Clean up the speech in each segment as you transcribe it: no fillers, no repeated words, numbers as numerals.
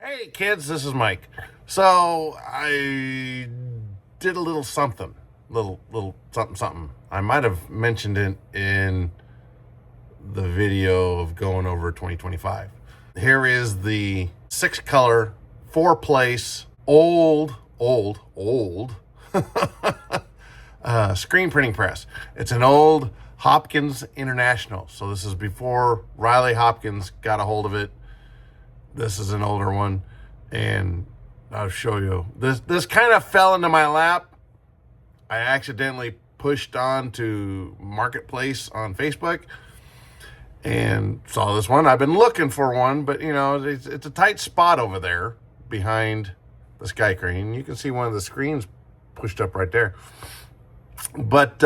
Hey kids, this is Mike. So I did a little something, little something. I might have mentioned it in the video of going over 2025. Here is the 6-color, 4-place, old screen printing press. It's an old Hopkins International. So this is before Riley Hopkins got a hold of it. This is an older one, and I'll show you. This kind of fell into my lap. I accidentally pushed on to Marketplace on Facebook and saw this one. I've been looking for one, but you know, it's a tight spot over there behind the sky crane. You can see one of the screens pushed up right there. But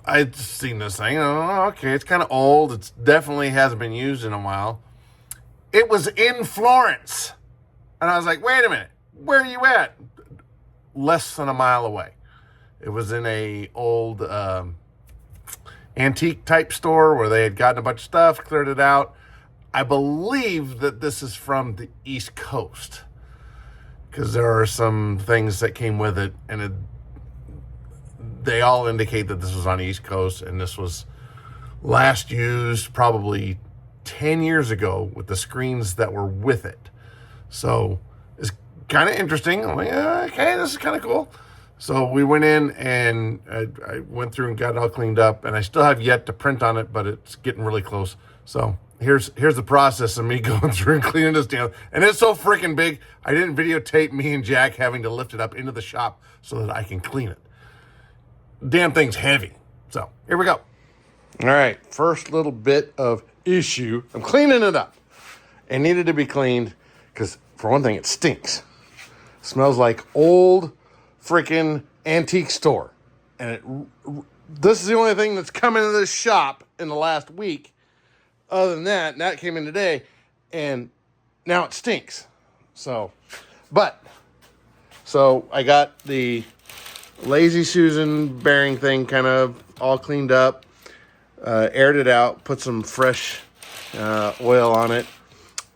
I'd seen this thing. Oh, okay, it's kind of old. It definitely hasn't been used in a while. It was in Florence. And I was like, wait a minute, where are you at? Less than a mile away. It was in a old antique type store where they had gotten a bunch of stuff, cleared it out. I believe that this is from the East Coast because there are some things that came with it, and they all indicate that this was on the East Coast, and this was last used probably 10 years ago with the screens that were with it. So it's kind of interesting. I'm like, okay, this is kind of cool. So we went in and I went through and got it all cleaned up, and I still have yet to print on it, but it's getting really close. So here's the process of me going through and cleaning this down. And it's so freaking big, I didn't videotape me and Jack having to lift it up into the shop so that I can clean it. Damn thing's heavy. So here we go. All right, first little bit of issue. I'm cleaning it up. It needed to be cleaned because, for one thing, it stinks. It smells like old freaking antique store. And this is the only thing that's come into this shop in the last week. Other than that came in today, and now it stinks. So I got the Lazy Susan bearing thing kind of all cleaned up. Aired it out, put some fresh oil on it,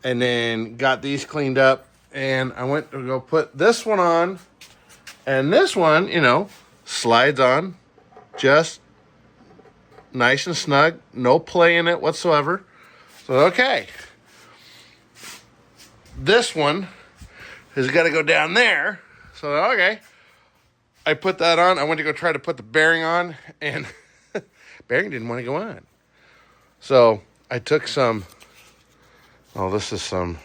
and then got these cleaned up. And I went to go put this one on, and this one, you know, slides on just nice and snug, no play in it whatsoever. So, okay. This one has got to go down there. So, okay. I put that on. I went to go try to put the bearing on, and bearing didn't want to go on. So I took some, this is some,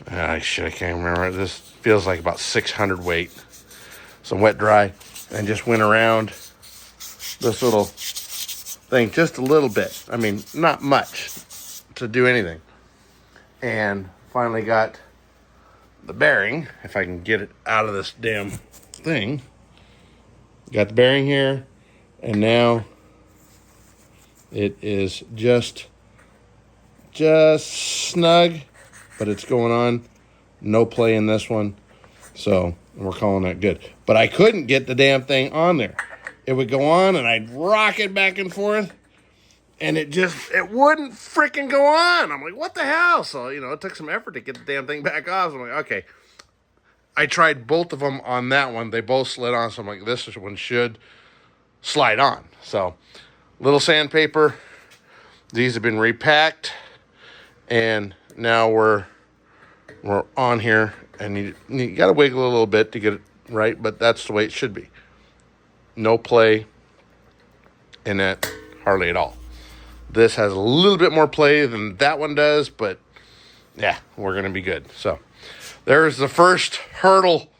I can't remember. This feels like about 600 weight. Some wet dry, and just went around this little thing just a little bit. I mean, not much to do anything. And finally got the bearing, if I can get it out of this damn thing. Got the bearing here, and now it is just snug, but it's going on. No play in this one. So we're calling that good. But I couldn't get the damn thing on there. It would go on and I'd rock it back and forth, and it wouldn't freaking go on. I'm like, what the hell? So, you know, it took some effort to get the damn thing back off. So I'm like, okay. I tried both of them on that one. They both slid on. So I'm like, this one should slide on. So little sandpaper. These have been repacked, and now we're on here, and you got to wiggle a little bit to get it right, but that's the way it should be. No play in that hardly at all. This has a little bit more play than that one does, but yeah, we're going to be good. So there's the first hurdle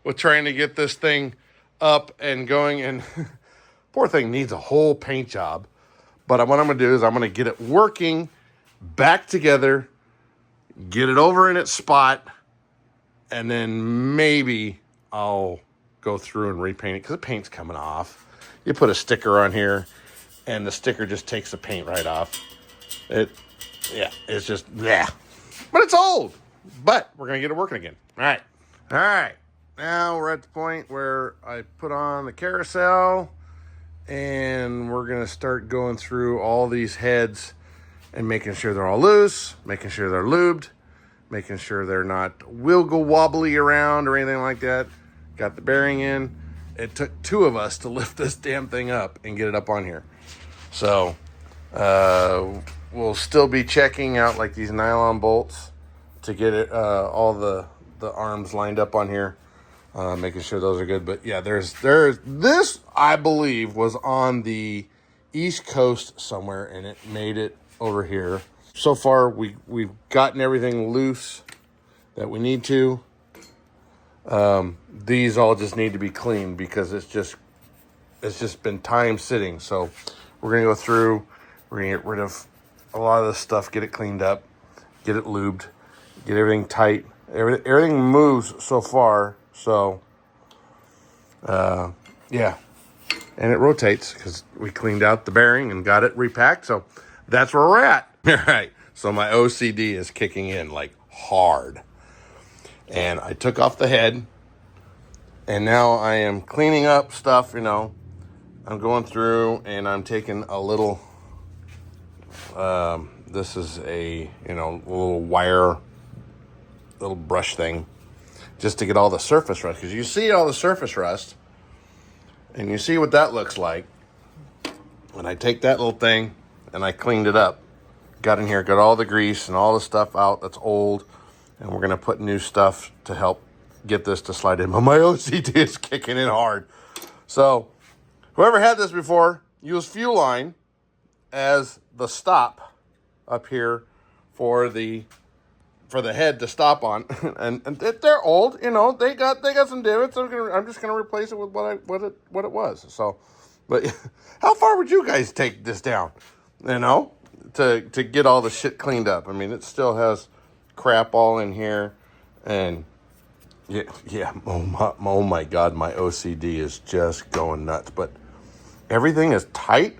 with trying to get this thing up and going, and poor thing needs a whole paint job. But what I'm going to do is I'm going to get it working back together, get it over in its spot, and then maybe I'll go through and repaint it because the paint's coming off. You put a sticker on here, and the sticker just takes the paint right off. It's just, yeah. But it's old. But we're going to get it working again. All right. Now we're at the point where I put on the carousel, and we're going to start going through all these heads and making sure they're all loose, making sure they're lubed, making sure they're not wiggle wobbly around or anything like that. Got the bearing in. It took 2 of us to lift this damn thing up and get it up on here. So we'll still be checking out like these nylon bolts to get it all the arms lined up on here, making sure those are good. But yeah, there's this, I believe, was on the East Coast somewhere, and it made it over here. So far, we've gotten everything loose that we need to. These all just need to be cleaned because it's just been time sitting. So we're gonna go through. We're gonna get rid of a lot of this stuff, get it cleaned up, get it lubed, get everything tight. Everything moves so far. So yeah, and it rotates because we cleaned out the bearing and got it repacked. So that's where we're at. All right. So my OCD is kicking in like hard. And I took off the head. And now I am cleaning up stuff, I'm going through and I'm taking a little, this is a, little wire, little brush thing, just to get all the surface rust. Because you see all the surface rust. And you see what that looks like. And I take that little thing and I cleaned it up. Got in here, got all the grease and all the stuff out that's old. And we're going to put new stuff to help get this to slide in. But my OCD is kicking in hard. So whoever had this before, use fuel line as the stop up here for the head to stop on. and they're old, they got some divots. I'm just gonna replace it with what it was. So, but how far would you guys take this down? To get all the shit cleaned up. I mean, it still has crap all in here, and yeah. Oh my God, my OCD is just going nuts. But everything is tight.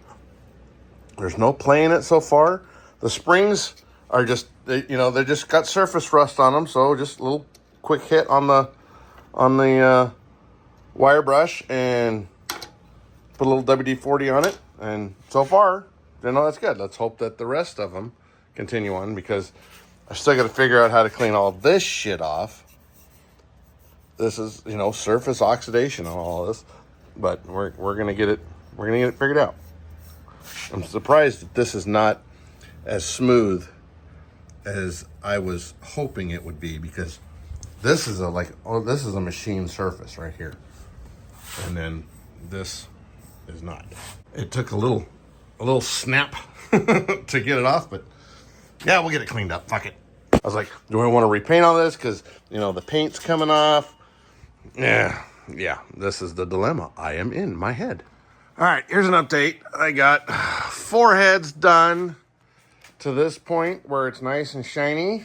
There's no playing it so far. The springs are just, they just got surface rust on them. So just a little quick hit on the wire brush and put a little WD-40 on it. And so far, that's good. Let's hope that the rest of them continue on, because I still got to figure out how to clean all this shit off. This is, surface oxidation on all this, but we're gonna get it figured out. I'm surprised that this is not as smooth as I was hoping it would be, because this is a machine surface right here, and then this is not. It took a little snap to get it off, but yeah, we'll get it cleaned up. Fuck it. I was like, do I want to repaint all this? Because, the paint's coming off. Yeah, this is the dilemma I am in my head. All right, here's an update. I got 4 heads done to this point where it's nice and shiny.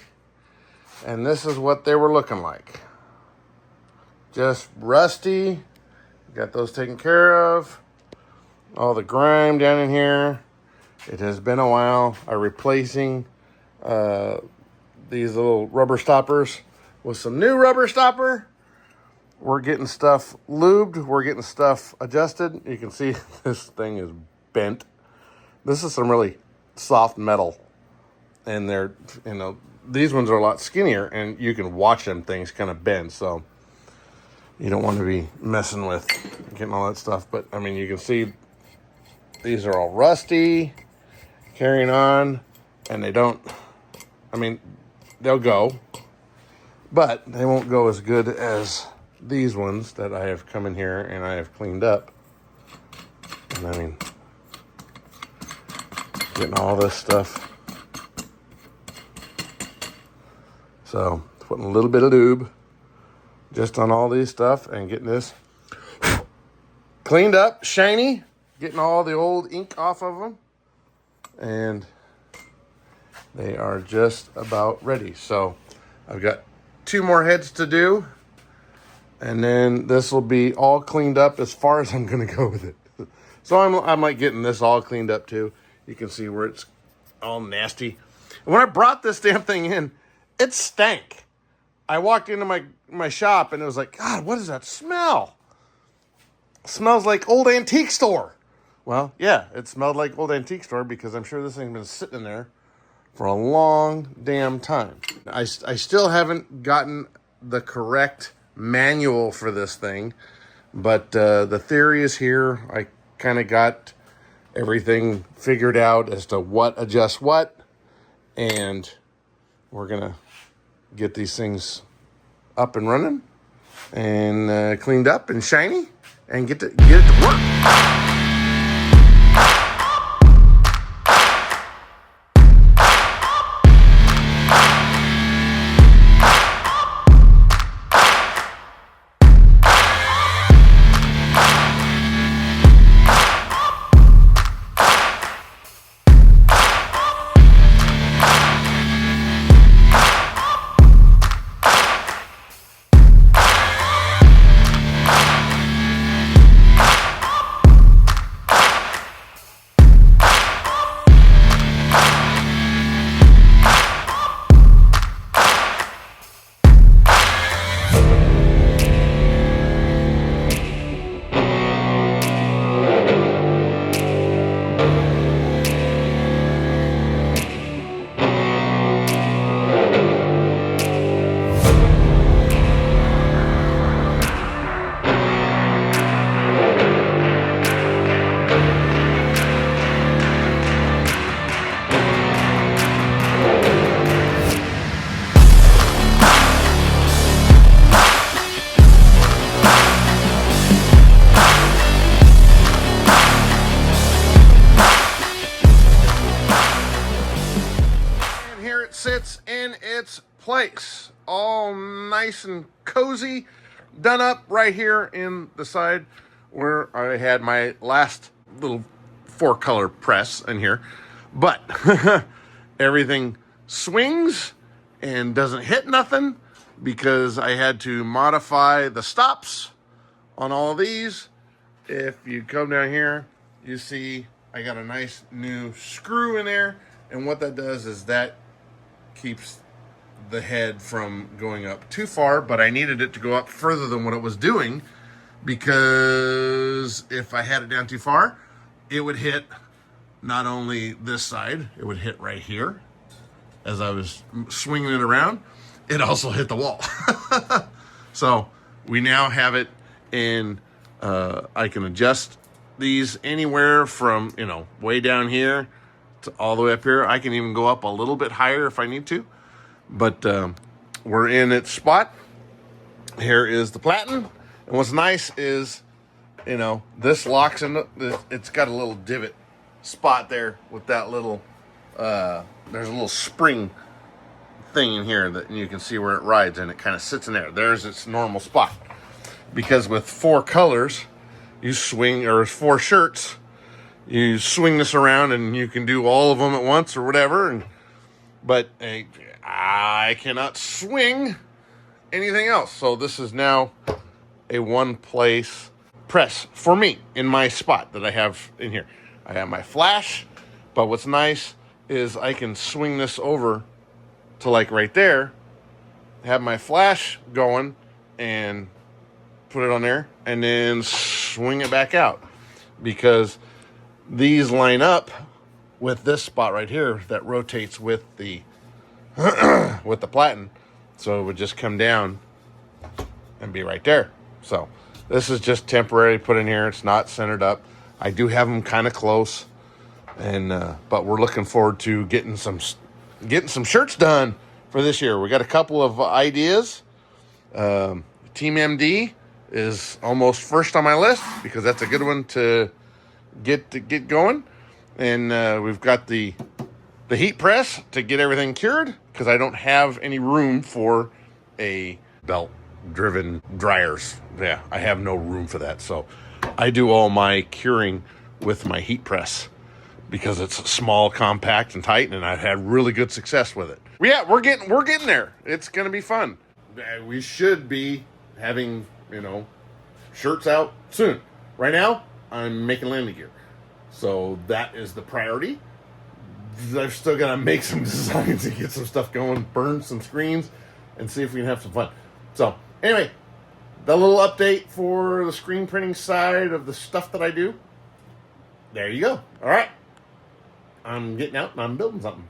And this is what they were looking like. Just rusty. Got those taken care of. All the grime down in here. It has been a while. I'm replacing these little rubber stoppers with some new rubber stopper. We're getting stuff lubed. We're getting stuff adjusted. You can see this thing is bent. This is some really soft metal. And they're, these ones are a lot skinnier, and you can watch them things kind of bend. So you don't want to be messing with getting all that stuff. But, I mean, you can see these are all rusty, carrying on, and they'll go, but they won't go as good as these ones that I have come in here and I have cleaned up. And I mean, getting all this stuff. So putting a little bit of lube just on all these stuff and getting this cleaned up, shiny, getting all the old ink off of them. And they are just about ready. So I've got 2 more heads to do. And then this will be all cleaned up as far as I'm going to go with it. So I'm like getting this all cleaned up too. You can see where it's all nasty. And when I brought this damn thing in, it stank. I walked into my shop and it was like, God, what is that smell? It smells like old antique store. Well, yeah, it smelled like old antique store because I'm sure this thing's been sitting in there for a long damn time. I still haven't gotten the correct manual for this thing, but the theory is here. I kind of got everything figured out as to what adjusts what, and we're gonna get these things up and running and cleaned up and shiny and get it to work. Sits in its place, all nice and cozy, done up right here in the side where I had my last little 4-color press in here. But everything swings and doesn't hit nothing because I had to modify the stops on all of these. If you come down here, you see I got a nice new screw in there, and what that does is that keeps the head from going up too far, but I needed it to go up further than what it was doing, because if I had it down too far, it would hit not only this side, it would hit right here as I was swinging it around. It also hit the wall. So we now have it in, I can adjust these anywhere from, way down here to all the way up here. I can even go up a little bit higher if I need to, but we're in its spot. Here is the platen, and what's nice is, this locks in. It's got a little divot spot there with that little. There's a little spring thing in here that you can see where it rides, and it kind of sits in there. There's its normal spot. Because with 4 colors, you swing, or 4 shirts, you swing this around and you can do all of them at once or whatever. But I cannot swing anything else. So this is now a one-place press for me in my spot that I have in here. I have my flash, but what's nice is I can swing this over to like right there, have my flash going and put it on there, and then swing it back out, because these line up with this spot right here that rotates with the with the platen, so it would just come down and be right there. So this is just temporary put in here. It's not centered up. I do have them kind of close, and but we're looking forward to getting some shirts done for this year. We got a couple of ideas. Team MD is almost first on my list because that's a good one to get going, and we've got the heat press to get everything cured, because I don't have any room for a belt driven dryers. Yeah, I have no room for that, so I do all my curing with my heat press because it's small, compact, and tight, and I've had really good success with it. Yeah, we're getting there. It's gonna be fun. We should be having shirts out soon. Right now, I'm making landing gear, so that is the priority. I've still got to make some designs and get some stuff going, burn some screens, and see if we can have some fun. So, anyway, the little update for the screen printing side of the stuff that I do. There you go. All right. I'm getting out and I'm building something.